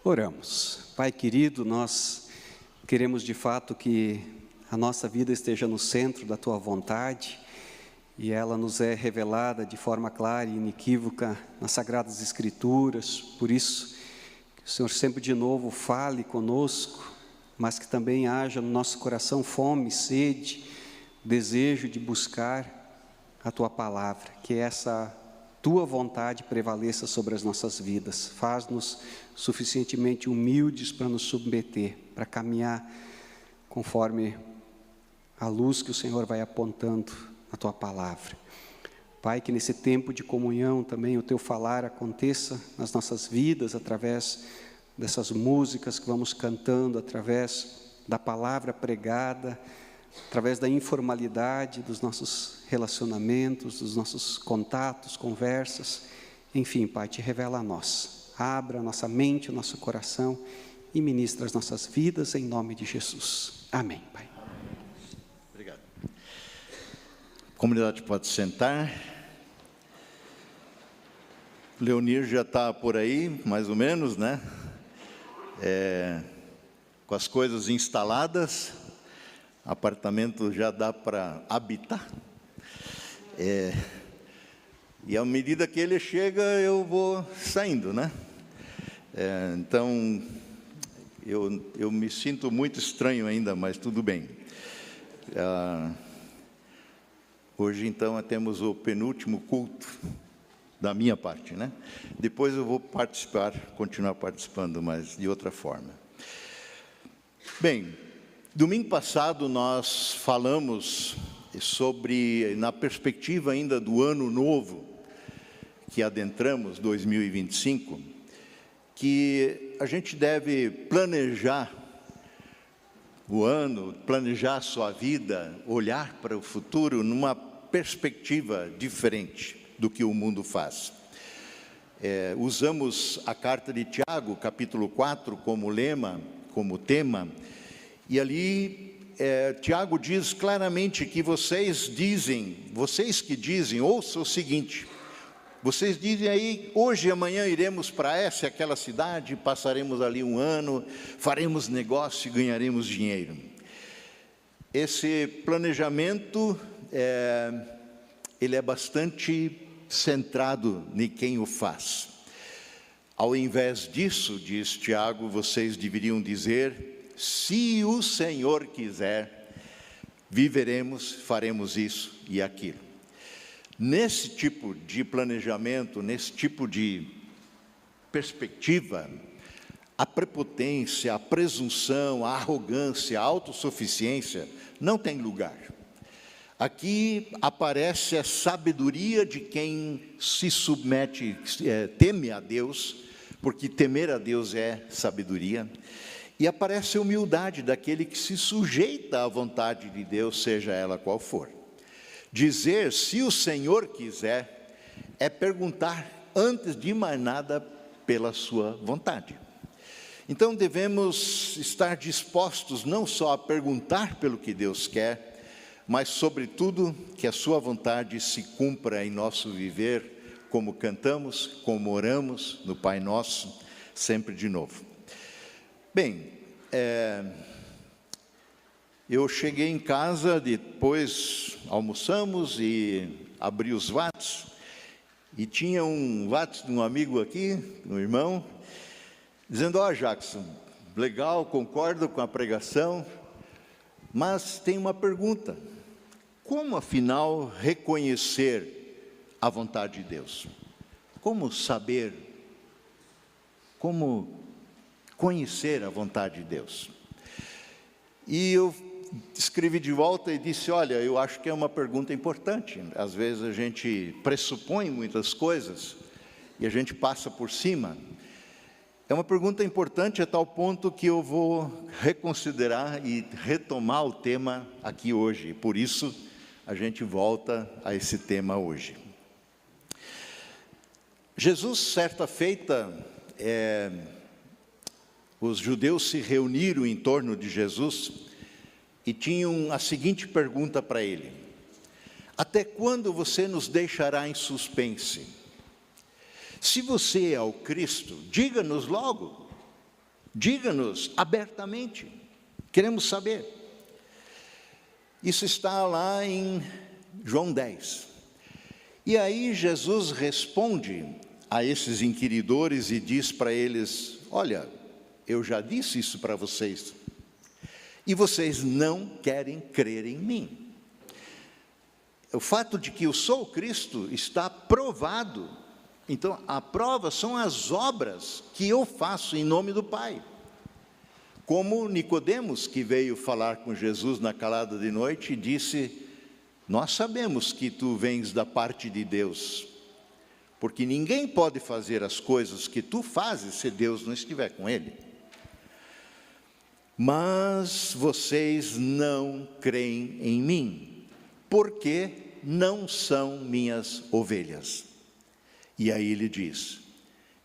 Oramos. Pai querido, nós queremos de fato que a nossa vida esteja no centro da Tua vontade e ela nos é revelada de forma clara e inequívoca nas Sagradas Escrituras. Por isso, que o Senhor sempre de novo fale conosco, mas que também haja no nosso coração fome, sede, desejo de buscar a Tua Palavra, que essa Tua vontade prevaleça sobre as nossas vidas. Faz-nos suficientemente humildes para nos submeter, para caminhar conforme a luz que o Senhor vai apontando na Tua Palavra. Pai, que nesse tempo de comunhão também o Teu falar aconteça nas nossas vidas, através dessas músicas que vamos cantando, através da palavra pregada, através da informalidade dos nossos relacionamentos, dos nossos contatos, conversas. Enfim, Pai, Te revela a nós. Abra a nossa mente, o nosso coração e ministra as nossas vidas em nome de Jesus. Amém, Pai. Obrigado. A comunidade pode sentar. Leonir já está por aí, mais ou menos, né? Com as coisas instaladas, apartamento já dá para habitar. E à medida que ele chega, eu vou saindo, né? Então, eu me sinto muito estranho ainda, mas tudo bem. Hoje, então, temos o penúltimo culto da minha parte, né? Depois eu vou continuar participando, mas de outra forma. Bem, domingo passado nós falamos sobre, na perspectiva ainda do ano novo, que adentramos, 2025, que a gente deve planejar o ano, planejar a sua vida, olhar para o futuro numa perspectiva diferente do que o mundo faz. Usamos a carta de Tiago, capítulo 4, como lema, como tema, e ali Tiago diz claramente que vocês que dizem, ouçam o seguinte: vocês dizem aí, hoje e amanhã iremos para essa e aquela cidade, passaremos ali um ano, faremos negócio e ganharemos dinheiro. Esse planejamento, ele é bastante centrado em quem o faz. Ao invés disso, diz Tiago, vocês deveriam dizer: se o Senhor quiser, viveremos, faremos isso e aquilo. Nesse tipo de planejamento, nesse tipo de perspectiva, a prepotência, a presunção, a arrogância, a autossuficiência não tem lugar. Aqui aparece a sabedoria de quem se submete, teme a Deus, porque temer a Deus é sabedoria. E aparece a humildade daquele que se sujeita à vontade de Deus, seja ela qual for. Dizer, se o Senhor quiser, é perguntar, antes de mais nada, pela sua vontade. Então devemos estar dispostos não só a perguntar pelo que Deus quer, mas sobretudo que a sua vontade se cumpra em nosso viver, como cantamos, como oramos no Pai Nosso, sempre de novo. Bem, eu cheguei em casa, depois almoçamos e abri os Whats, e tinha um Whats de um amigo aqui, um irmão, dizendo: ó, Jackson, legal, concordo com a pregação, mas tem uma pergunta: como afinal reconhecer a vontade de Deus? Como saber, como conhecer a vontade de Deus? E eu escrevi de volta e disse: olha, eu acho que é uma pergunta importante. Às vezes a gente pressupõe muitas coisas e a gente passa por cima. É uma pergunta importante a tal ponto que eu vou reconsiderar e retomar o tema aqui hoje. Por isso, a gente volta a esse tema hoje. Jesus, certa feita, os judeus se reuniram em torno de Jesus e tinham a seguinte pergunta para ele: até quando você nos deixará em suspense? Se você é o Cristo, diga-nos logo. Diga-nos abertamente, queremos saber. Isso está lá em João 10. E aí Jesus responde a esses inquiridores e diz para eles: olha, eu já disse isso para vocês, e vocês não querem crer em mim. O fato de que eu sou o Cristo está provado. Então, a prova são as obras que eu faço em nome do Pai. Como Nicodemos, que veio falar com Jesus na calada de noite e disse: nós sabemos que tu vens da parte de Deus, porque ninguém pode fazer as coisas que tu fazes se Deus não estiver com ele. Mas vocês não creem em mim, porque não são minhas ovelhas. E aí ele diz: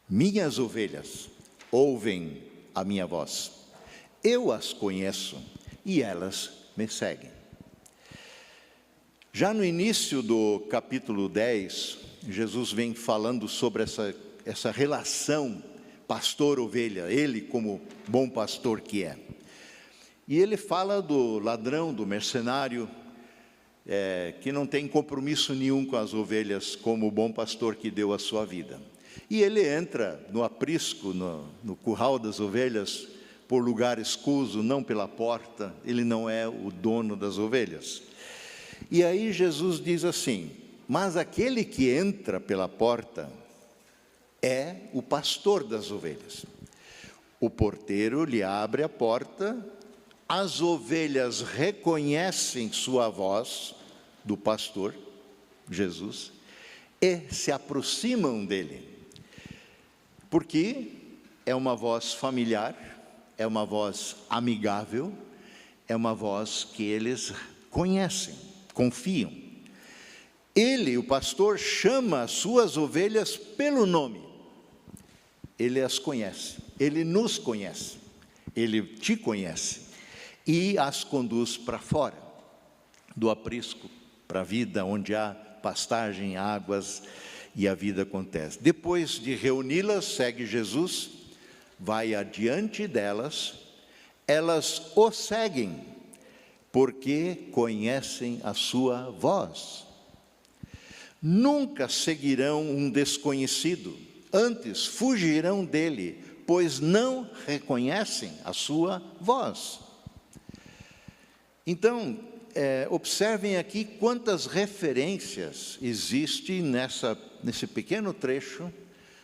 minhas ovelhas ouvem a minha voz, eu as conheço e elas me seguem. Já no início do capítulo 10, Jesus vem falando sobre essa relação pastor-ovelha, ele como bom pastor que é. E ele fala do ladrão, do mercenário, que não tem compromisso nenhum com as ovelhas, como o bom pastor que deu a sua vida. E ele entra no aprisco, no curral das ovelhas, por lugar escuso, não pela porta, ele não é o dono das ovelhas. E aí Jesus diz assim: mas aquele que entra pela porta é o pastor das ovelhas. O porteiro lhe abre a porta, as ovelhas reconhecem sua voz, do pastor, Jesus, e se aproximam dele, porque é uma voz familiar, é uma voz amigável, é uma voz que eles conhecem, confiam. Ele, o pastor, chama as suas ovelhas pelo nome, ele as conhece, ele nos conhece, ele te conhece, e as conduz para fora do aprisco, para a vida onde há pastagem, águas, e a vida acontece. Depois de reuni-las, segue Jesus, vai adiante delas, elas o seguem, porque conhecem a sua voz. Nunca seguirão um desconhecido, antes fugirão dele, pois não reconhecem a sua voz. Então, observem aqui quantas referências existem nesse pequeno trecho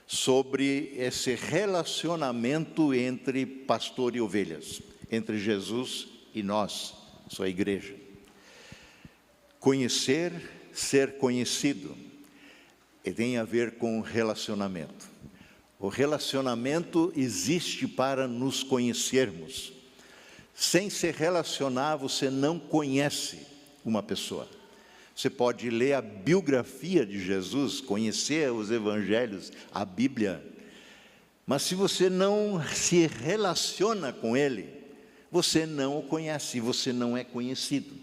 sobre esse relacionamento entre pastor e ovelhas, entre Jesus e nós, sua igreja. Conhecer, ser conhecido, tem a ver com relacionamento. O relacionamento existe para nos conhecermos. Sem se relacionar, você não conhece uma pessoa. Você pode ler a biografia de Jesus, conhecer os evangelhos, a Bíblia, mas se você não se relaciona com ele, você não o conhece, você não é conhecido.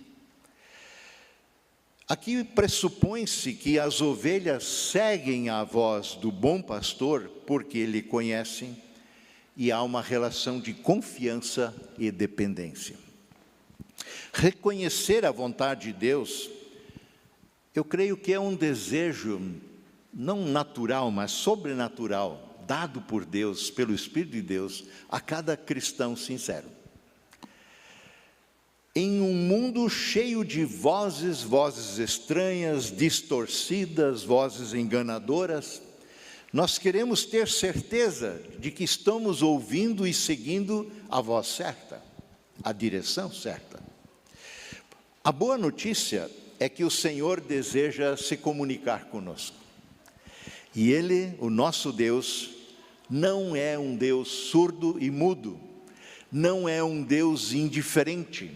Aqui pressupõe-se que as ovelhas seguem a voz do bom pastor, porque ele conhecem, e há uma relação de confiança e dependência. Reconhecer a vontade de Deus, eu creio que é um desejo, não natural, mas sobrenatural, dado por Deus, pelo Espírito de Deus, a cada cristão sincero. Em um mundo cheio de vozes estranhas, distorcidas, vozes enganadoras, nós queremos ter certeza de que estamos ouvindo e seguindo a voz certa, a direção certa. A boa notícia é que o Senhor deseja se comunicar conosco. E Ele, o nosso Deus, não é um Deus surdo e mudo, não é um Deus indiferente,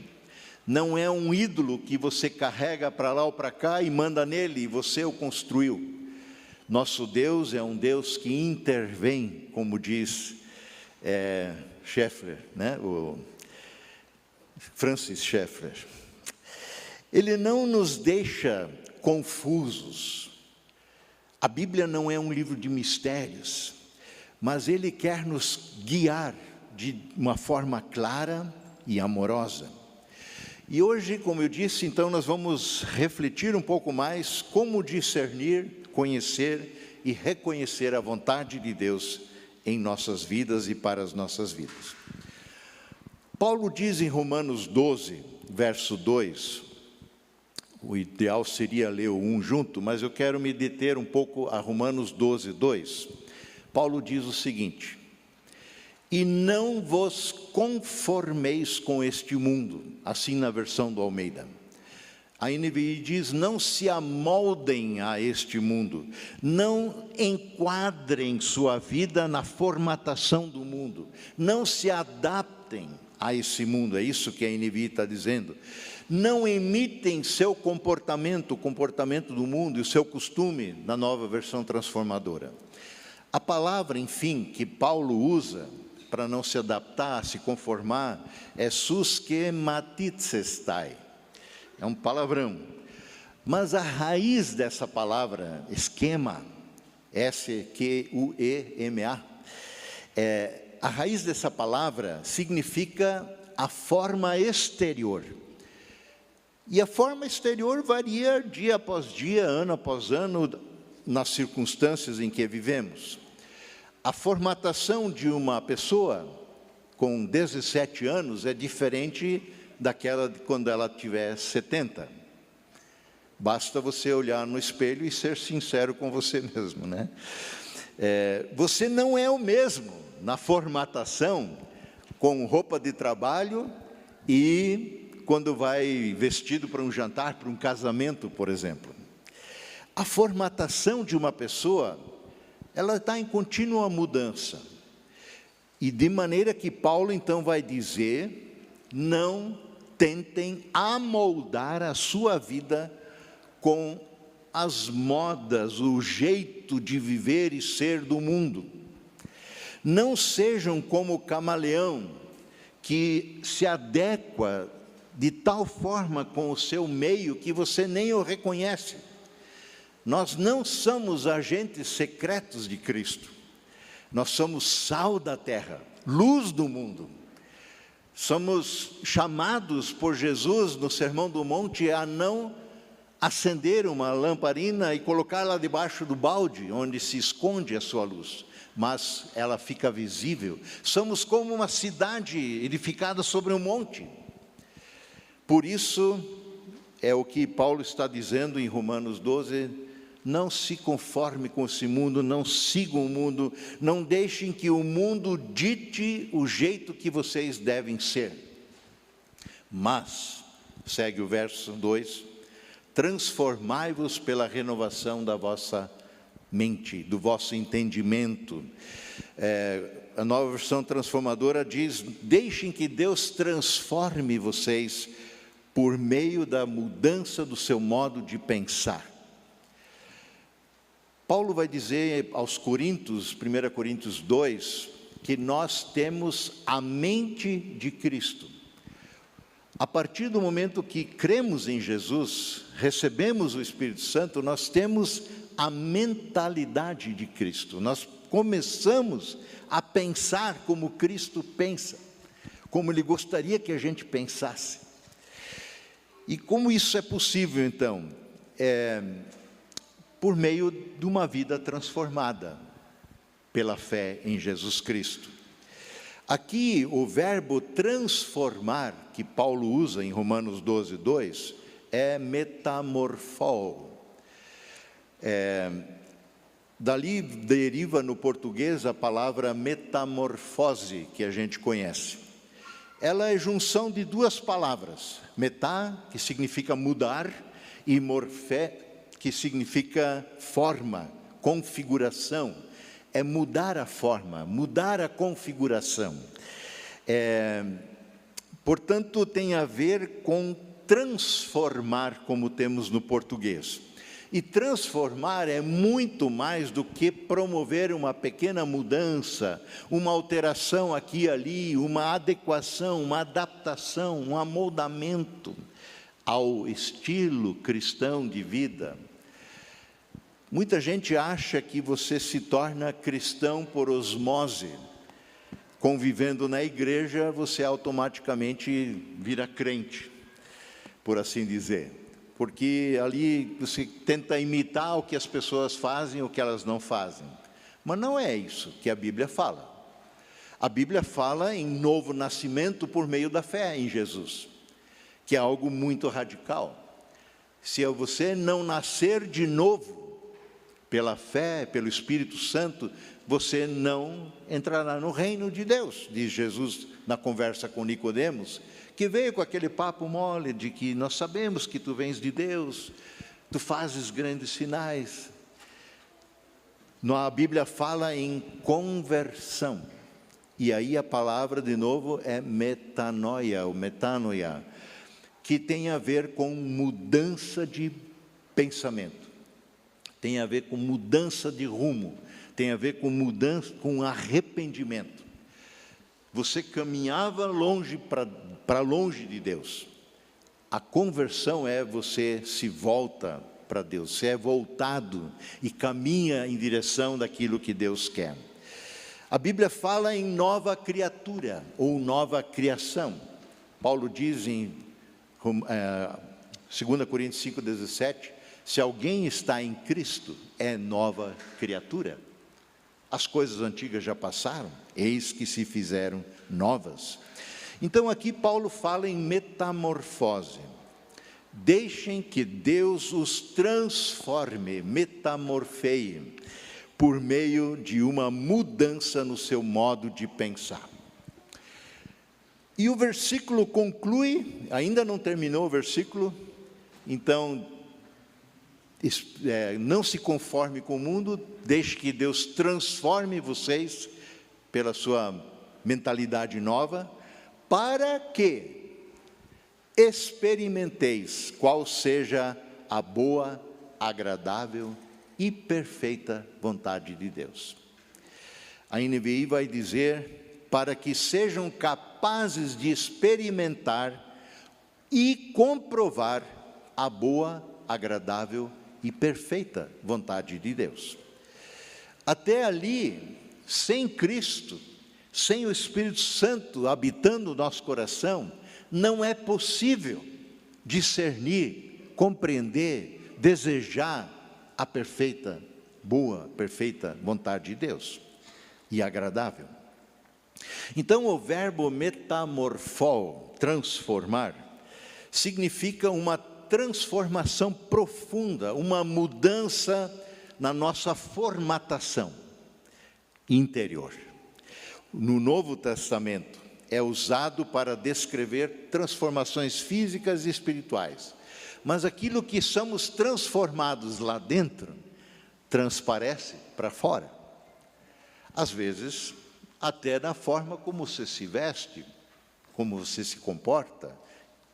não é um ídolo que você carrega para lá ou para cá e manda nele e você o construiu. Nosso Deus é um Deus que intervém, como diz Schaeffer, o Francis Schaeffer. Ele não nos deixa confusos. A Bíblia não é um livro de mistérios, mas Ele quer nos guiar de uma forma clara e amorosa. E hoje, como eu disse, então nós vamos refletir um pouco mais como discernir, conhecer e reconhecer a vontade de Deus em nossas vidas e para as nossas vidas. Paulo diz em Romanos 12, verso 2, o ideal seria ler o 1 junto, mas eu quero me deter um pouco a Romanos 12, 2. Paulo diz o seguinte: e não vos conformeis com este mundo, assim na versão do Almeida. A NVI diz, não se amoldem a este mundo, não enquadrem sua vida na formatação do mundo, não se adaptem a esse mundo, é isso que a NVI está dizendo. Não imitem seu comportamento, o comportamento do mundo e o seu costume, na nova versão transformadora. A palavra, enfim, que Paulo usa para não se adaptar, se conformar, é suschematizestai. É um palavrão. Mas a raiz dessa palavra, esquema, S-Q-U-E-M-A, a raiz dessa palavra significa a forma exterior. E a forma exterior varia dia após dia, ano após ano, nas circunstâncias em que vivemos. A formatação de uma pessoa com 17 anos é diferente daquela de quando ela tiver 70. Basta você olhar no espelho e ser sincero com você mesmo, né? Você não é o mesmo na formatação com roupa de trabalho e quando vai vestido para um jantar, para um casamento, por exemplo. A formatação de uma pessoa, ela está em contínua mudança. E de maneira que Paulo então vai dizer, não tentem amoldar a sua vida com as modas, o jeito de viver e ser do mundo. Não sejam como o camaleão, que se adequa de tal forma com o seu meio que você nem o reconhece. Nós não somos agentes secretos de Cristo. Nós somos sal da terra, luz do mundo. Somos chamados por Jesus no Sermão do Monte a não acender uma lamparina e colocá-la debaixo do balde, onde se esconde a sua luz, mas ela fica visível. Somos como uma cidade edificada sobre um monte. Por isso, é o que Paulo está dizendo em Romanos 12, não se conforme com esse mundo, não sigam o mundo, não deixem que o mundo dite o jeito que vocês devem ser. Mas, segue o verso 2, transformai-vos pela renovação da vossa mente, do vosso entendimento. A nova versão transformadora diz, deixem que Deus transforme vocês por meio da mudança do seu modo de pensar. Paulo vai dizer aos Coríntios, 1 Coríntios 2, que nós temos a mente de Cristo. A partir do momento que cremos em Jesus, recebemos o Espírito Santo, nós temos a mentalidade de Cristo. Nós começamos a pensar como Cristo pensa, como Ele gostaria que a gente pensasse. E como isso é possível, então? Por meio de uma vida transformada pela fé em Jesus Cristo. Aqui, o verbo transformar, que Paulo usa em Romanos 12, 2, é metamorfó. Dali deriva no português a palavra metamorfose, que a gente conhece. Ela é junção de duas palavras, metá, que significa mudar, e morfé, que significa forma, configuração. É mudar a forma, mudar a configuração. Portanto, tem a ver com transformar, como temos no português. E transformar é muito mais do que promover uma pequena mudança, uma alteração aqui e ali, uma adequação, uma adaptação, um amoldamento ao estilo cristão de vida. Muita gente acha que você se torna cristão por osmose, convivendo na igreja, você automaticamente vira crente, por assim dizer. Porque ali você tenta imitar o que as pessoas fazem, o que elas não fazem. Mas não é isso que a Bíblia fala. A Bíblia fala em novo nascimento por meio da fé em Jesus, que é algo muito radical. Se você não nascer de novo, pela fé, pelo Espírito Santo, você não entrará no reino de Deus, diz Jesus na conversa com Nicodemos, que veio com aquele papo mole de que nós sabemos que tu vens de Deus, tu fazes grandes sinais. A Bíblia fala em conversão, e aí a palavra de novo é metanoia, ou metanoia, que tem a ver com mudança de pensamento, tem a ver com mudança de rumo, tem a ver com mudança, com arrependimento. Você caminhava longe para longe de Deus. A conversão é você se volta para Deus, você é voltado e caminha em direção daquilo que Deus quer. A Bíblia fala em nova criatura ou nova criação. Paulo diz em 2 Coríntios 5,17, se alguém está em Cristo, é nova criatura. As coisas antigas já passaram, eis que se fizeram novas. Então aqui Paulo fala em metamorfose. Deixem que Deus os transforme, metamorfeie, por meio de uma mudança no seu modo de pensar. E o versículo conclui, ainda não terminou o versículo, então, não se conforme com o mundo, deixe que Deus transforme vocês pela sua mentalidade nova, para que experimenteis qual seja a boa, agradável e perfeita vontade de Deus. A NVI vai dizer, para que sejam capazes de experimentar e comprovar a boa, agradável e perfeita vontade de Deus. Até ali, sem Cristo, sem o Espírito Santo habitando o nosso coração, não é possível discernir, compreender, desejar a perfeita, boa, perfeita vontade de Deus e agradável. Então o verbo metamorfó, transformar, significa uma transformação profunda, uma mudança na nossa formatação interior. No Novo Testamento é usado para descrever transformações físicas e espirituais, mas aquilo que somos transformados lá dentro transparece para fora. Às vezes, até na forma como você se veste, como você se comporta,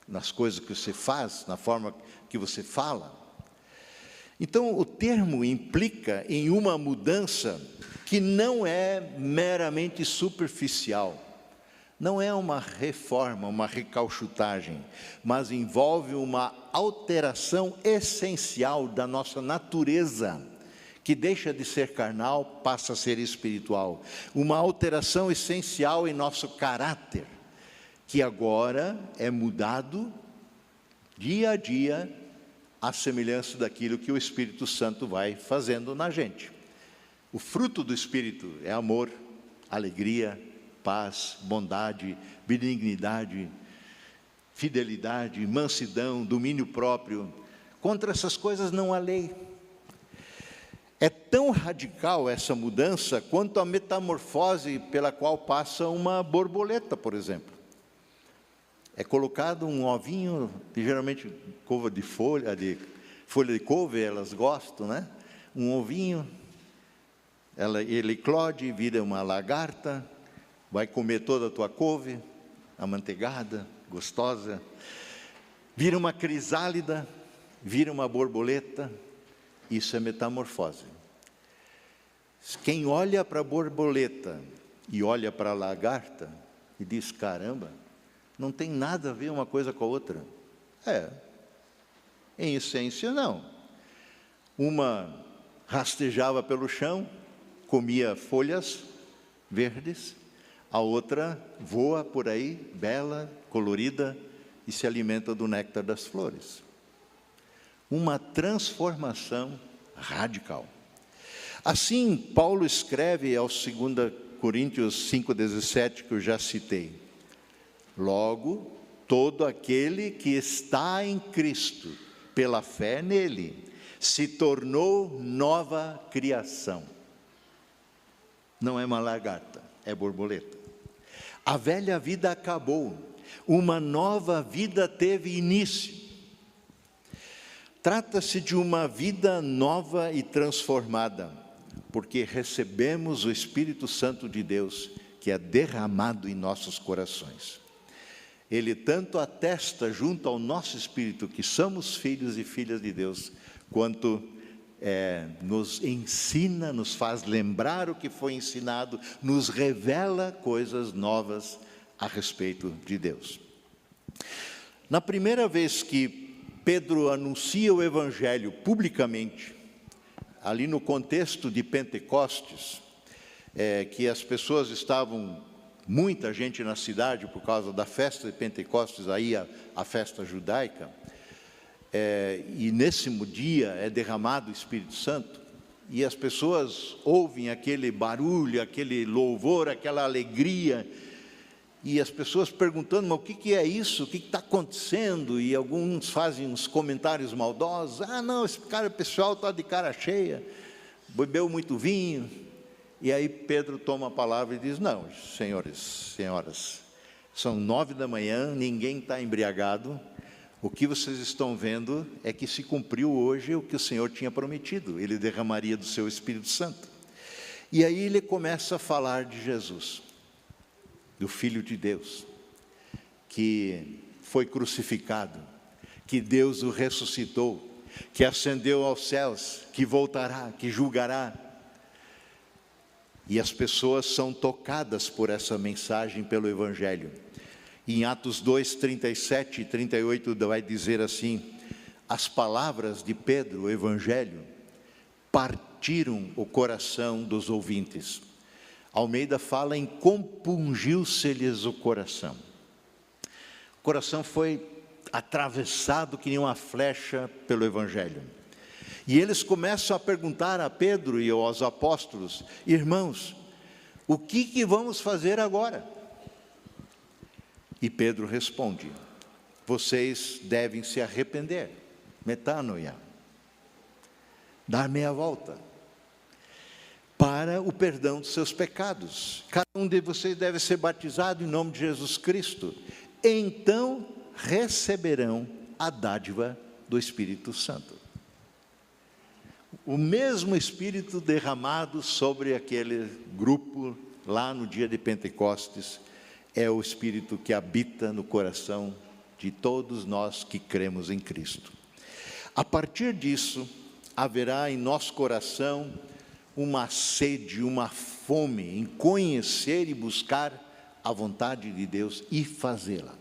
nas coisas que você faz, na forma que você fala. Então, o termo implica em uma mudança que não é meramente superficial, não é uma reforma, uma recauchutagem, mas envolve uma alteração essencial da nossa natureza, que deixa de ser carnal, passa a ser espiritual. Uma alteração essencial em nosso caráter, que agora é mudado dia a dia, à semelhança daquilo que o Espírito Santo vai fazendo na gente. O fruto do Espírito é amor, alegria, paz, bondade, benignidade, fidelidade, mansidão, domínio próprio. Contra essas coisas não há lei. É tão radical essa mudança quanto a metamorfose pela qual passa uma borboleta, por exemplo. É colocado um ovinho, geralmente couve de folha de couve, elas gostam, né? Um ovinho, ele eclode, vira uma lagarta, vai comer toda a tua couve, amanteigada, gostosa, vira uma crisálida, vira uma borboleta. Isso é metamorfose. Quem olha para a borboleta e olha para a lagarta e diz, caramba, não tem nada a ver uma coisa com a outra. Em essência não. Uma rastejava pelo chão, comia folhas verdes, a outra voa por aí, bela, colorida, e se alimenta do néctar das flores. Uma transformação radical. Assim, Paulo escreve aos 2 Coríntios 5,17, que eu já citei. Logo, todo aquele que está em Cristo, pela fé nele, se tornou nova criação. Não é uma lagarta, é borboleta. A velha vida acabou, uma nova vida teve início. Trata-se de uma vida nova e transformada, porque recebemos o Espírito Santo de Deus, que é derramado em nossos corações. Ele tanto atesta junto ao nosso espírito que somos filhos e filhas de Deus, quanto nos ensina, nos faz lembrar o que foi ensinado, nos revela coisas novas a respeito de Deus. Na primeira vez que Pedro anuncia o Evangelho publicamente, ali no contexto de Pentecostes, que as pessoas estavam, muita gente na cidade por causa da festa de Pentecostes, aí a festa judaica, e nesse dia é derramado o Espírito Santo, e as pessoas ouvem aquele barulho, aquele louvor, aquela alegria, e as pessoas perguntando, mas o que é isso? O que está acontecendo? E alguns fazem uns comentários maldosos, não, esse pessoal está de cara cheia, bebeu muito vinho. E aí Pedro toma a palavra e diz, não, senhores, senhoras, são 9 da manhã, ninguém está embriagado, o que vocês estão vendo é que se cumpriu hoje o que o Senhor tinha prometido, ele derramaria do seu Espírito Santo. E aí ele começa a falar de Jesus, do Filho de Deus, que foi crucificado, que Deus o ressuscitou, que ascendeu aos céus, que voltará, que julgará. E as pessoas são tocadas por essa mensagem, pelo Evangelho. Em Atos 2, 37 e 38 vai dizer assim, as palavras de Pedro, o Evangelho, partiram o coração dos ouvintes. Almeida fala em compungiu-se-lhes o coração. O coração foi atravessado que nem uma flecha pelo Evangelho. E eles começam a perguntar a Pedro e aos apóstolos, irmãos, o que vamos fazer agora? E Pedro responde, vocês devem se arrepender, metanoia, dar meia volta, para o perdão dos seus pecados. Cada um de vocês deve ser batizado em nome de Jesus Cristo. Então receberão a dádiva do Espírito Santo. O mesmo Espírito derramado sobre aquele grupo lá no dia de Pentecostes é o Espírito que habita no coração de todos nós que cremos em Cristo. A partir disso, haverá em nosso coração uma sede, uma fome em conhecer e buscar a vontade de Deus e fazê-la.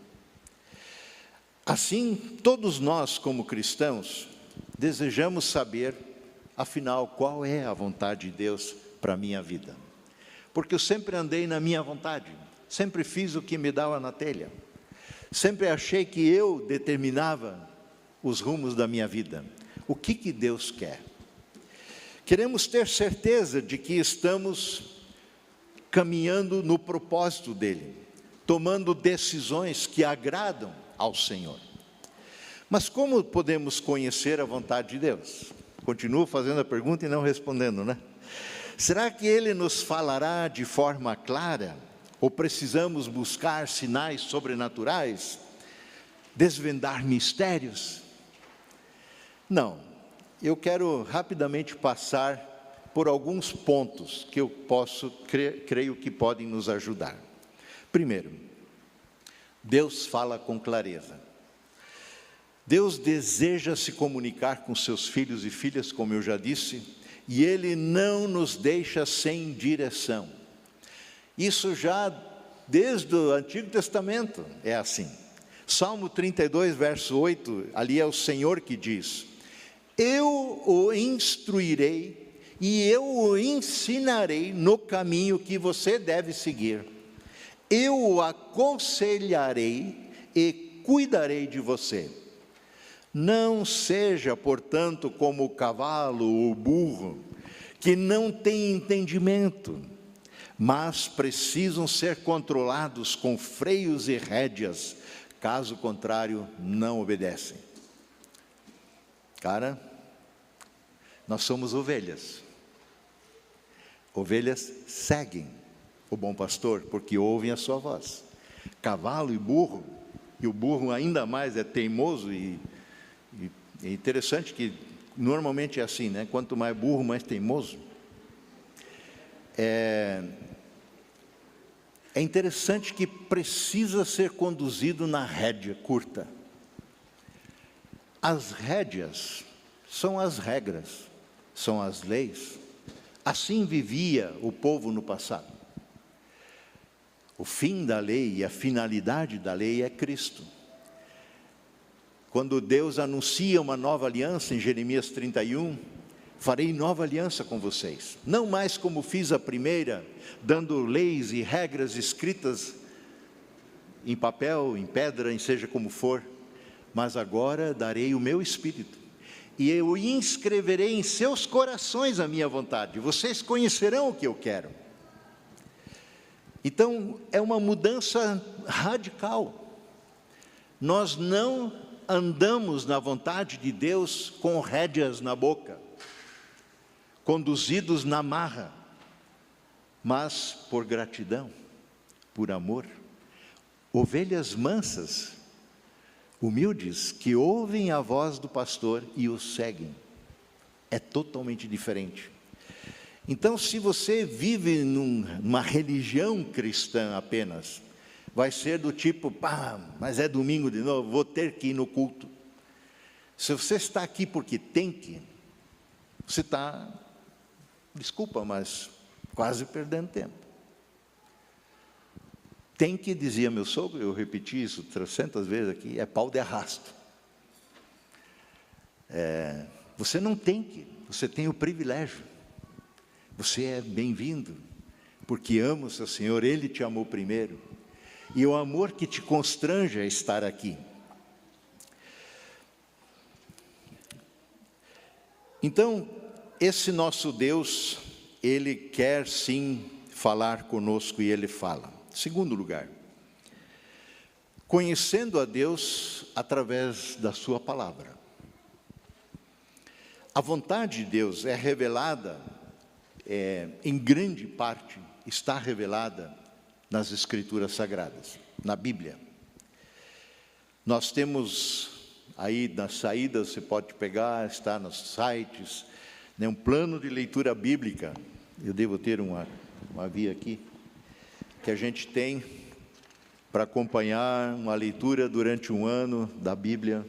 Assim, todos nós como cristãos desejamos saber, afinal, qual é a vontade de Deus para a minha vida. Porque eu sempre andei na minha vontade, sempre fiz o que me dava na telha, sempre achei que eu determinava os rumos da minha vida. O que Deus quer? Queremos ter certeza de que estamos caminhando no propósito dEle, tomando decisões que agradam ao Senhor. Mas como podemos conhecer a vontade de Deus? Continuo fazendo a pergunta e não respondendo, né? Será que Ele nos falará de forma clara? Ou precisamos buscar sinais sobrenaturais? Desvendar mistérios? Não. Eu quero rapidamente passar por alguns pontos que eu creio que podem nos ajudar. Primeiro, Deus fala com clareza. Deus deseja se comunicar com seus filhos e filhas, como eu já disse, e Ele não nos deixa sem direção. Isso já desde o Antigo Testamento é assim. Salmo 32, verso 8, ali é o Senhor que diz: eu o instruirei e eu o ensinarei no caminho que você deve seguir. eu o aconselharei e cuidarei de você. Não seja, portanto, como o cavalo ou o burro, que não tem entendimento, mas precisam ser controlados com freios e rédeas, caso contrário, não obedecem. Cara, nós somos ovelhas. Ovelhas seguem o bom pastor, porque ouvem a sua voz. Cavalo e o burro ainda mais é teimoso e é interessante que normalmente é assim, né? Quanto mais burro, mais teimoso. É interessante que precisa ser conduzido na rédea curta. As rédeas são as regras, são as leis. Assim vivia o povo no passado. O fim da lei e a finalidade da lei é Cristo. Quando Deus anuncia uma nova aliança em Jeremias 31, farei nova aliança com vocês, não mais como fiz a primeira, dando leis e regras escritas em papel, em pedra, em seja como for, mas agora darei o meu Espírito, e eu inscreverei em seus corações a minha vontade, vocês conhecerão o que eu quero. Então, é uma mudança radical. Nós não andamos na vontade de Deus com rédeas na boca, conduzidos na marra, mas por gratidão, por amor. Ovelhas mansas, humildes, que ouvem a voz do pastor e o seguem. É totalmente diferente. Então, se você vive numa religião cristã apenas, vai ser do tipo, mas é domingo de novo, vou ter que ir no culto. Se você está aqui porque tem que, você está, desculpa, mas quase perdendo tempo. Tem que, dizia meu sogro, eu repeti isso 300 vezes aqui, é pau de arrasto. Você não tem que, você tem o privilégio. Você é bem-vindo, porque ama o seu Senhor, Ele te amou primeiro. E o amor que te constrange a estar aqui. Então, esse nosso Deus, Ele quer sim falar conosco e Ele fala. Segundo lugar, conhecendo a Deus através da sua palavra. A vontade de Deus é revelada, em grande parte, está revelada nas Escrituras Sagradas, na Bíblia. Nós temos aí na saída, você pode pegar, está nos sites, né, um plano de leitura bíblica. Eu devo ter uma via aqui, que a gente tem para acompanhar uma leitura durante um ano da Bíblia.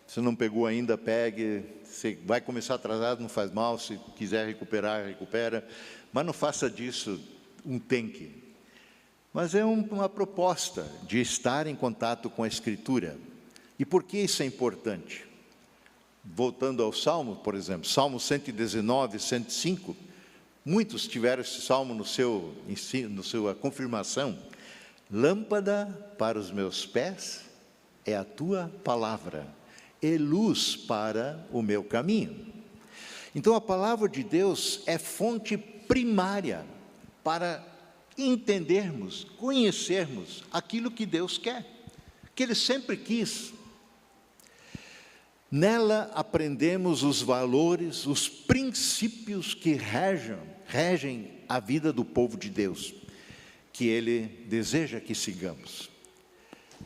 Se não pegou ainda, pegue. Se vai começar atrasado, não faz mal. Se quiser recuperar, recupera. Mas não faça disso um tem que. Mas é uma proposta de estar em contato com a Escritura. E por que isso é importante? Voltando ao Salmo, por exemplo, Salmo 119, 105, muitos tiveram esse Salmo no seu ensino, na sua confirmação. Lâmpada para os meus pés é a tua palavra, e luz para o meu caminho. Então a palavra de Deus é fonte primária para entendermos, conhecermos aquilo que Deus quer, que Ele sempre quis. Nela aprendemos os valores, os princípios que regem a vida do povo de Deus, que Ele deseja que sigamos.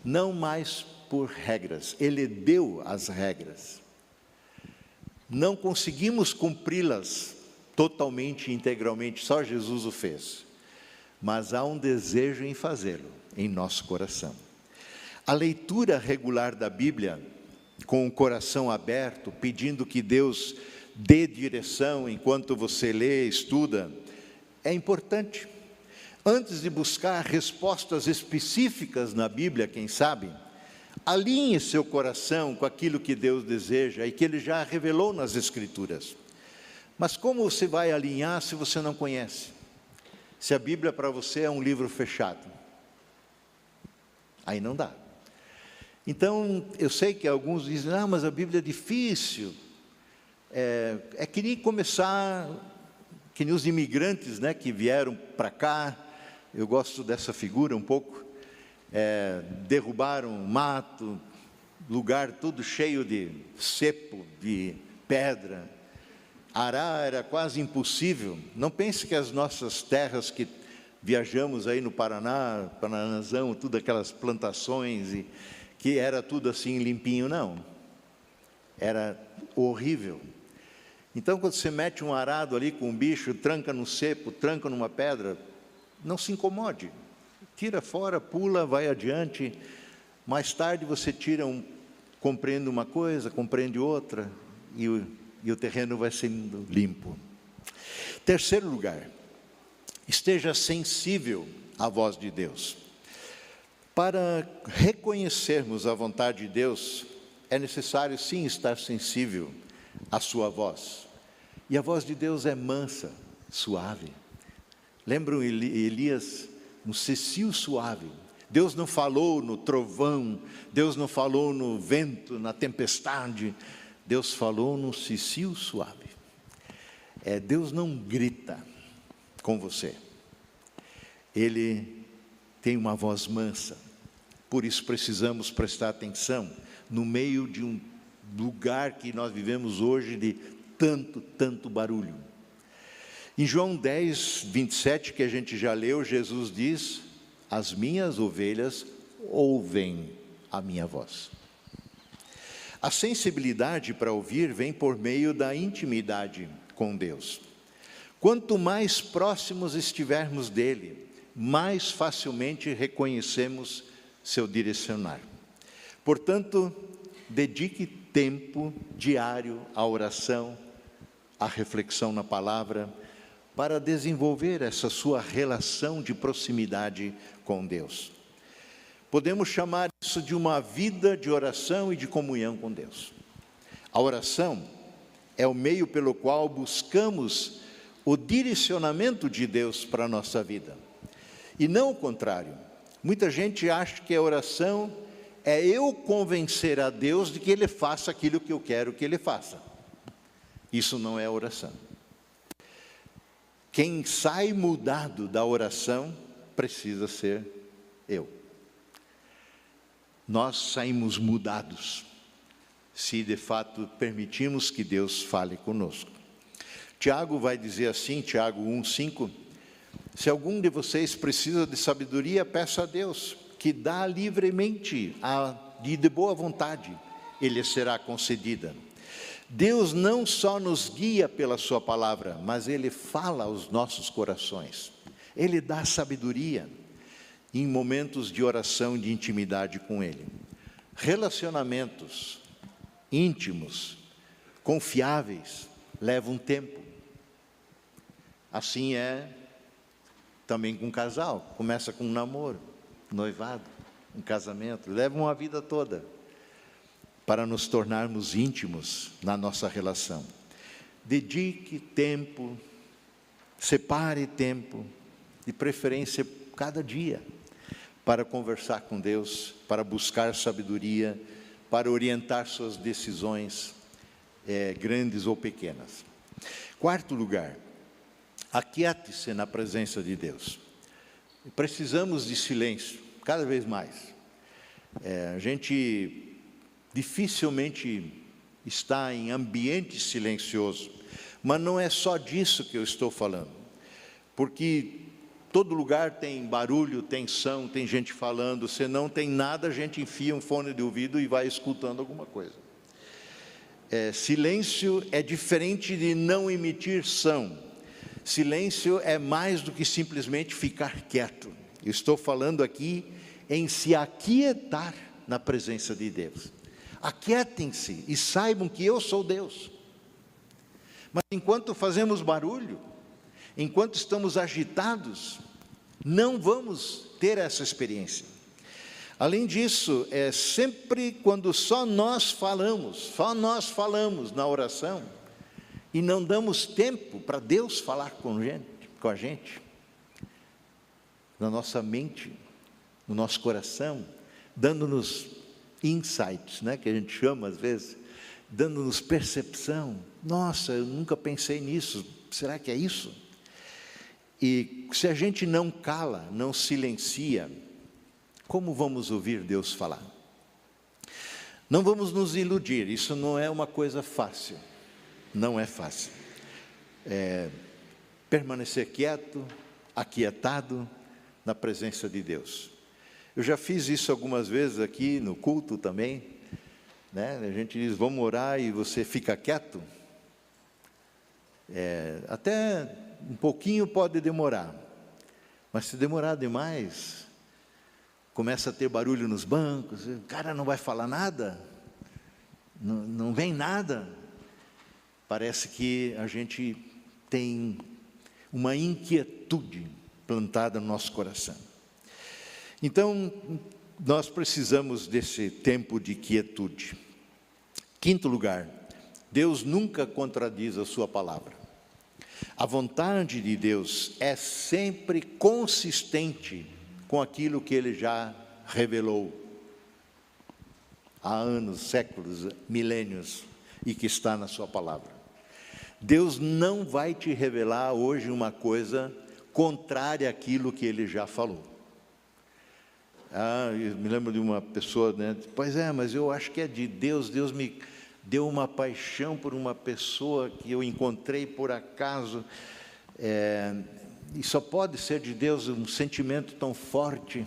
Não mais por regras, Ele deu as regras. Não conseguimos cumpri-las totalmente e integralmente, só Jesus o fez. Mas há um desejo em fazê-lo em nosso coração. A leitura regular da Bíblia, com o coração aberto, pedindo que Deus dê direção enquanto você lê, estuda, é importante. Antes de buscar respostas específicas na Bíblia, quem sabe, alinhe seu coração com aquilo que Deus deseja e que Ele já revelou nas Escrituras. Mas como você vai alinhar se você não conhece? Se a Bíblia para você é um livro fechado, aí não dá. Então, eu sei que alguns dizem, mas a Bíblia é difícil. É que nem começar, que nem os imigrantes, né, que vieram para cá. Eu gosto dessa figura um pouco. Derrubaram mato, lugar todo cheio de cepo, de pedra. Arar era quase impossível. Não pense que as nossas terras que viajamos aí no Paraná, Paranazão, tudo aquelas plantações, e que era tudo assim limpinho, não. Era horrível. Então, quando você mete um arado ali com um bicho, tranca no cepo, tranca numa pedra, não se incomode. Tira fora, pula, vai adiante. Mais tarde você compreende uma coisa, compreende outra, e o terreno vai sendo limpo. Terceiro lugar, esteja sensível à voz de Deus. Para reconhecermos a vontade de Deus, é necessário sim estar sensível à sua voz. E a voz de Deus é mansa, suave. Lembram Elias, um cessio suave. Deus não falou no trovão, Deus não falou no vento, na tempestade. Deus falou no cessio suave. Deus não grita com você. Ele tem uma voz mansa. Por isso precisamos prestar atenção no meio de um lugar que nós vivemos hoje de tanto barulho. Em João 10, 27, que a gente já leu, Jesus diz: as minhas ovelhas ouvem a minha voz. A sensibilidade para ouvir vem por meio da intimidade com Deus. Quanto mais próximos estivermos dele, mais facilmente reconhecemos seu direcionar. Portanto, dedique tempo diário à oração, à reflexão na palavra, para desenvolver essa sua relação de proximidade com Deus. Podemos chamar isso de uma vida de oração e de comunhão com Deus. A oração é o meio pelo qual buscamos o direcionamento de Deus para a nossa vida. E não o contrário. Muita gente acha que a oração é eu convencer a Deus de que Ele faça aquilo que eu quero que Ele faça. Isso não é oração. Quem sai mudado da oração precisa ser eu. Nós saímos mudados se de fato permitimos que Deus fale conosco. Tiago vai dizer assim, Tiago 1:5, se algum de vocês precisa de sabedoria, peça a Deus, que dá livremente e de boa vontade, ele será concedida. Deus não só nos guia pela sua palavra, mas Ele fala aos nossos corações. Ele dá sabedoria em momentos de oração, de intimidade com Ele. Relacionamentos íntimos, confiáveis, levam tempo. Assim é também com um casal. Começa com um namoro, noivado, um casamento. Leva uma vida toda para nos tornarmos íntimos na nossa relação. Dedique tempo, separe tempo, de preferência cada dia, para conversar com Deus, para buscar sabedoria, para orientar suas decisões, grandes ou pequenas. Quarto lugar, aquiete-se na presença de Deus. Precisamos de silêncio, cada vez mais. A gente dificilmente está em ambiente silencioso, mas não é só disso que eu estou falando, porque todo lugar tem barulho, tem som, tem gente falando. Se não tem nada, a gente enfia um fone de ouvido e vai escutando alguma coisa. Silêncio é diferente de não emitir som. Silêncio é mais do que simplesmente ficar quieto. Eu estou falando aqui em se aquietar na presença de Deus. Aquietem-se e saibam que eu sou Deus. Mas enquanto fazemos barulho, enquanto estamos agitados, não vamos ter essa experiência. Além disso, sempre quando só nós falamos na oração, e não damos tempo para Deus falar com a gente, na nossa mente, no nosso coração, dando-nos insights, né, que a gente chama às vezes, dando-nos percepção. Nossa, eu nunca pensei nisso, será que é isso? E se a gente não cala, não silencia, como vamos ouvir Deus falar? Não vamos nos iludir, isso não é uma coisa fácil, não é fácil. Permanecer quieto, aquietado na presença de Deus. Eu já fiz isso algumas vezes aqui no culto também, né? A gente diz, vamos orar e você fica quieto. Até um pouquinho pode demorar, mas se demorar demais, começa a ter barulho nos bancos, o cara não vai falar nada, não vem nada. Parece que a gente tem uma inquietude plantada no nosso coração. Então, nós precisamos desse tempo de quietude. Quinto lugar, Deus nunca contradiz a sua palavra. A vontade de Deus é sempre consistente com aquilo que Ele já revelou há anos, séculos, milênios, e que está na sua palavra. Deus não vai te revelar hoje uma coisa contrária àquilo que Ele já falou. Eu me lembro de uma pessoa, né? Pois é, mas eu acho que é de Deus. Deus me deu uma paixão por uma pessoa que eu encontrei por acaso. E só pode ser de Deus um sentimento tão forte,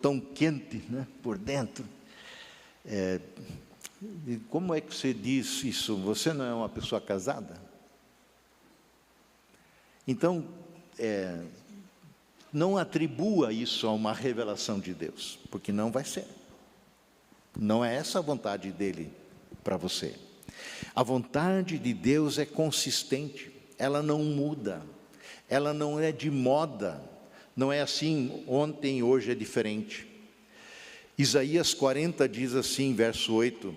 tão quente, né, por dentro. Como é que você diz isso? Você não é uma pessoa casada? Então, não atribua isso a uma revelação de Deus, porque não vai ser. Não é essa a vontade dele para você. A vontade de Deus é consistente, ela não muda, ela não é de moda, não é assim, ontem e hoje é diferente. Isaías 40 diz assim, verso 8,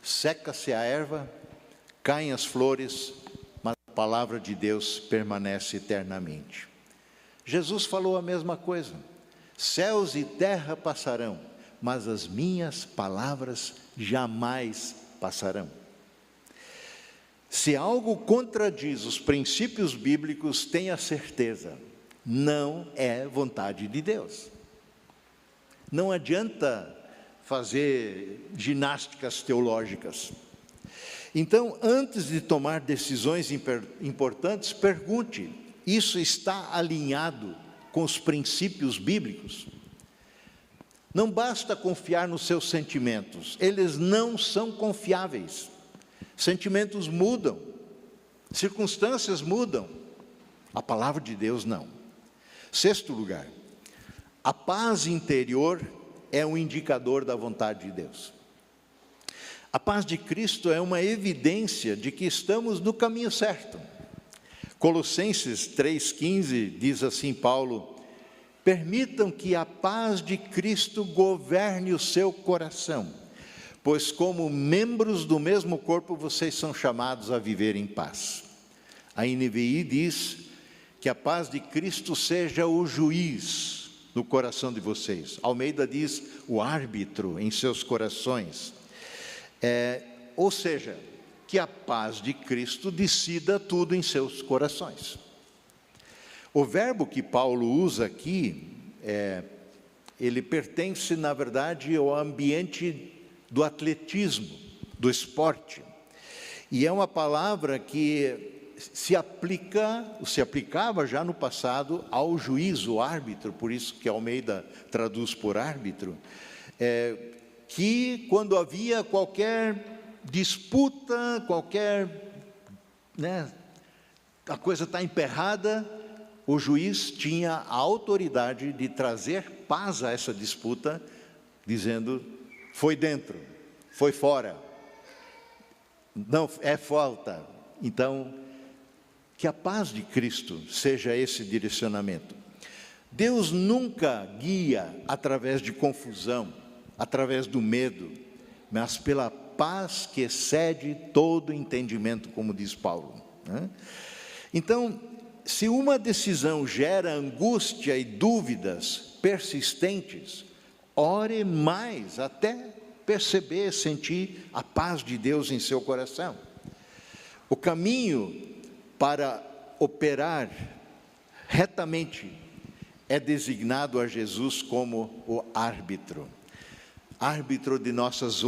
seca-se a erva, caem as flores, mas a palavra de Deus permanece eternamente. Jesus falou a mesma coisa, céus e terra passarão, mas as minhas palavras jamais passarão. Se algo contradiz os princípios bíblicos, tenha certeza, não é vontade de Deus. Não adianta fazer ginásticas teológicas. Então, antes de tomar decisões importantes, pergunte, isso está alinhado com os princípios bíblicos? Não basta confiar nos seus sentimentos, eles não são confiáveis. Sentimentos mudam, circunstâncias mudam, a palavra de Deus não. Sexto lugar, a paz interior é um indicador da vontade de Deus. A paz de Cristo é uma evidência de que estamos no caminho certo. Colossenses 3,15 diz assim, Paulo, permitam que a paz de Cristo governe o seu coração, pois como membros do mesmo corpo vocês são chamados a viver em paz. A NVI diz que a paz de Cristo seja o juiz no coração de vocês. Almeida diz o árbitro em seus corações. Ou seja, que a paz de Cristo decida tudo em seus corações. O verbo que Paulo usa aqui, ele pertence, na verdade, ao ambiente do atletismo, do esporte. E é uma palavra que se aplicava já no passado ao juiz, o árbitro, por isso que Almeida traduz por árbitro, que quando havia qualquer disputa, a coisa está emperrada, o juiz tinha a autoridade de trazer paz a essa disputa, dizendo, foi dentro, foi fora, não é falta. Então, que a paz de Cristo seja esse direcionamento. Deus nunca guia através de confusão, através do medo, mas pela paz que excede todo entendimento, como diz Paulo. Então, se uma decisão gera angústia e dúvidas persistentes, ore mais até perceber, sentir a paz de Deus em seu coração. O caminho para operar retamente é designado a Jesus como o árbitro de nossas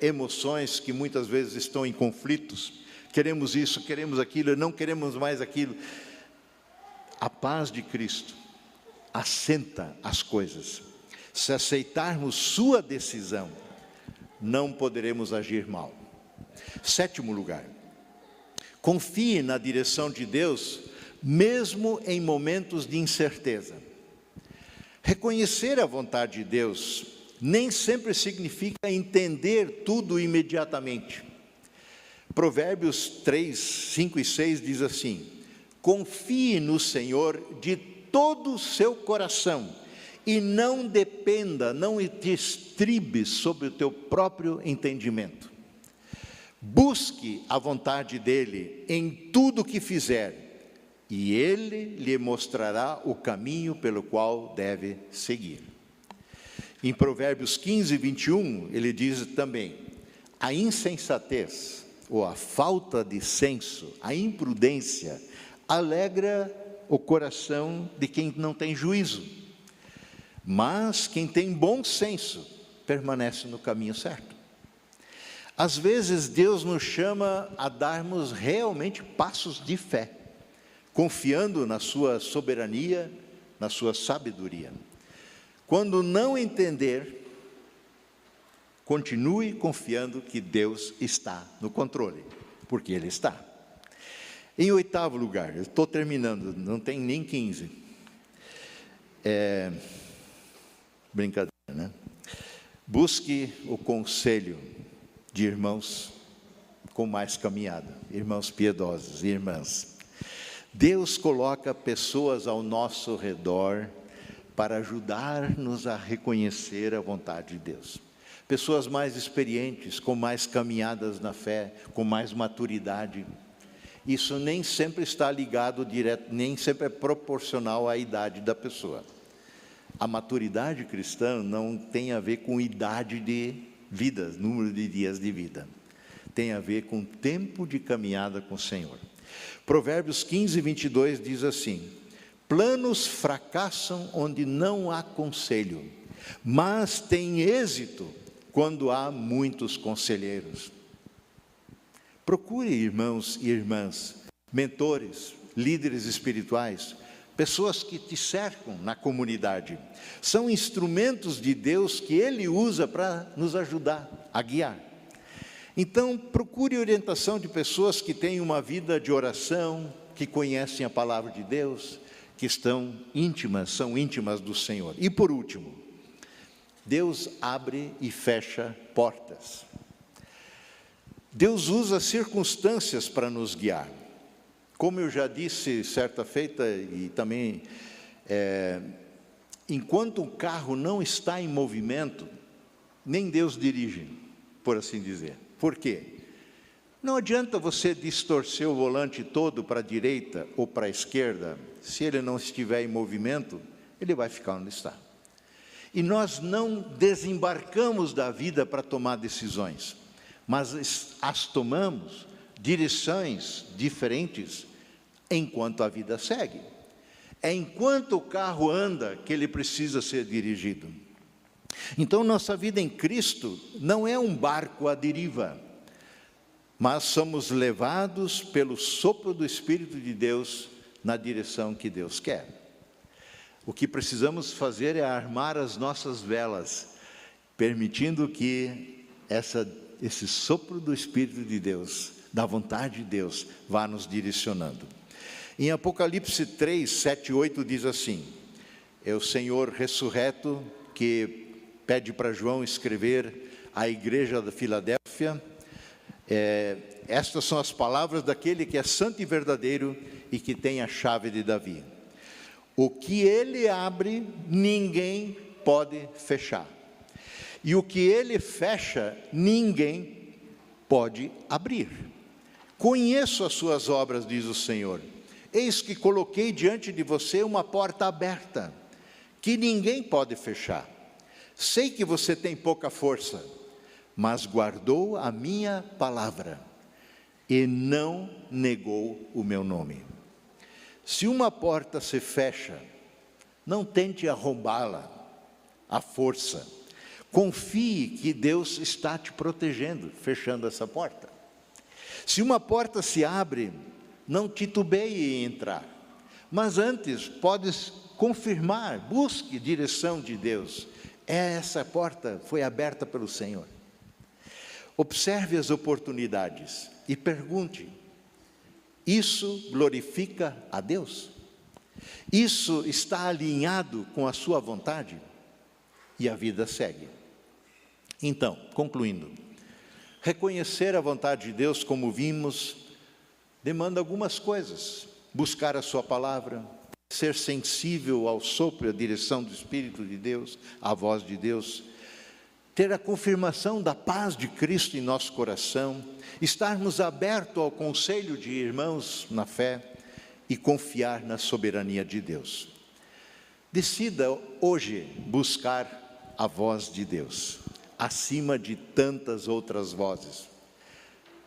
emoções que muitas vezes estão em conflitos. Queremos isso, queremos aquilo, não queremos mais aquilo. A paz de Cristo assenta as coisas. Se aceitarmos sua decisão, não poderemos agir mal. 7º lugar, confie na direção de Deus, mesmo em momentos de incerteza. Reconhecer a vontade de Deus nem sempre significa entender tudo imediatamente. Provérbios 3, 5 e 6 diz assim: confie no Senhor de todo o seu coração, e não dependa, não te estribe sobre o teu próprio entendimento. Busque a vontade dEle em tudo o que fizer, e Ele lhe mostrará o caminho pelo qual deve seguir. Em Provérbios 15, 21, ele diz também: a insensatez, ou a falta de senso, a imprudência, alegra o coração de quem não tem juízo. Mas quem tem bom senso permanece no caminho certo. Às vezes Deus nos chama a darmos realmente passos de fé, confiando na sua soberania, na sua sabedoria. Quando não entender, continue confiando que Deus está no controle, porque Ele está. Em 8º lugar, eu estou terminando, não tem nem 15. Brincadeira, né? Busque o conselho de irmãos com mais caminhada, irmãos piedosos, irmãs. Deus coloca pessoas ao nosso redor para ajudar-nos a reconhecer a vontade de Deus. Pessoas mais experientes, com mais caminhadas na fé, com mais maturidade. Isso nem sempre está ligado direto, nem sempre é proporcional à idade da pessoa. A maturidade cristã não tem a ver com idade de vida, número de dias de vida. Tem a ver com tempo de caminhada com o Senhor. Provérbios 15, 22 diz assim: planos fracassam onde não há conselho, mas tem êxito quando há muitos conselheiros. Procure irmãos e irmãs, mentores, líderes espirituais, pessoas que te cercam na comunidade. São instrumentos de Deus que Ele usa para nos ajudar a guiar. Então, procure orientação de pessoas que têm uma vida de oração, que conhecem a palavra de Deus, que são íntimas do Senhor. E por último, Deus abre e fecha portas. Deus usa circunstâncias para nos guiar. Como eu já disse certa feita, e também, enquanto o carro não está em movimento, nem Deus dirige, por assim dizer. Por quê? Não adianta você distorcer o volante todo para a direita ou para a esquerda, se ele não estiver em movimento, ele vai ficar onde está. E nós não desembarcamos da vida para tomar decisões, mas as tomamos, direções diferentes, enquanto a vida segue. É enquanto o carro anda que ele precisa ser dirigido. Então, nossa vida em Cristo não é um barco à deriva, mas somos levados pelo sopro do Espírito de Deus na direção que Deus quer. O que precisamos fazer é armar as nossas velas, permitindo que esse sopro do Espírito de Deus, da vontade de Deus, vá nos direcionando. Em Apocalipse 3, 7 e 8 diz assim: é o Senhor ressurreto que pede para João escrever à igreja da Filadélfia. Estas são as palavras daquele que é santo e verdadeiro e que tem a chave de Davi. O que ele abre, ninguém pode fechar. E o que ele fecha, ninguém pode abrir. Conheço as suas obras, diz o Senhor, Eis que coloquei diante de você uma porta aberta, que ninguém pode fechar. Sei que você tem pouca força, mas guardou a minha palavra e não negou o meu nome. Se uma porta se fecha, não tente arrombá-la à força. Confie que Deus está te protegendo, fechando essa porta. Se uma porta se abre, não titubeie em entrar, mas antes podes confirmar, busque direção de Deus. Essa porta foi aberta pelo Senhor. Observe as oportunidades e pergunte: isso glorifica a Deus? Isso está alinhado com a sua vontade? E a vida segue. Então, concluindo, reconhecer a vontade de Deus, como vimos, demanda algumas coisas: buscar a sua palavra, ser sensível ao sopro e à direção do Espírito de Deus, à voz de Deus, ter a confirmação da paz de Cristo em nosso coração, estarmos abertos ao conselho de irmãos na fé e confiar na soberania de Deus. Decida hoje buscar a voz de Deus, acima de tantas outras vozes.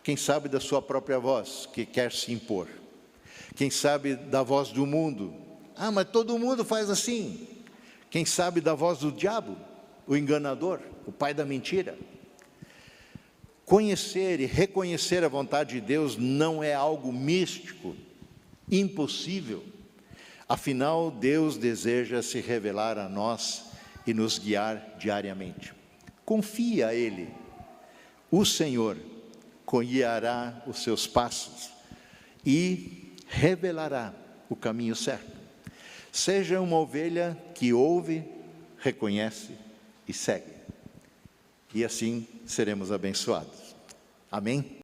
Quem sabe da sua própria voz, que quer se impor. Quem sabe da voz do mundo. Ah, mas todo mundo faz assim. Quem sabe da voz do diabo, o enganador, o pai da mentira. Conhecer e reconhecer a vontade de Deus não é algo místico, impossível. Afinal, Deus deseja se revelar a nós e nos guiar diariamente. Confia a Ele. O Senhor guiará os seus passos e revelará o caminho certo. Seja uma ovelha que ouve, reconhece e segue. E assim seremos abençoados. Amém?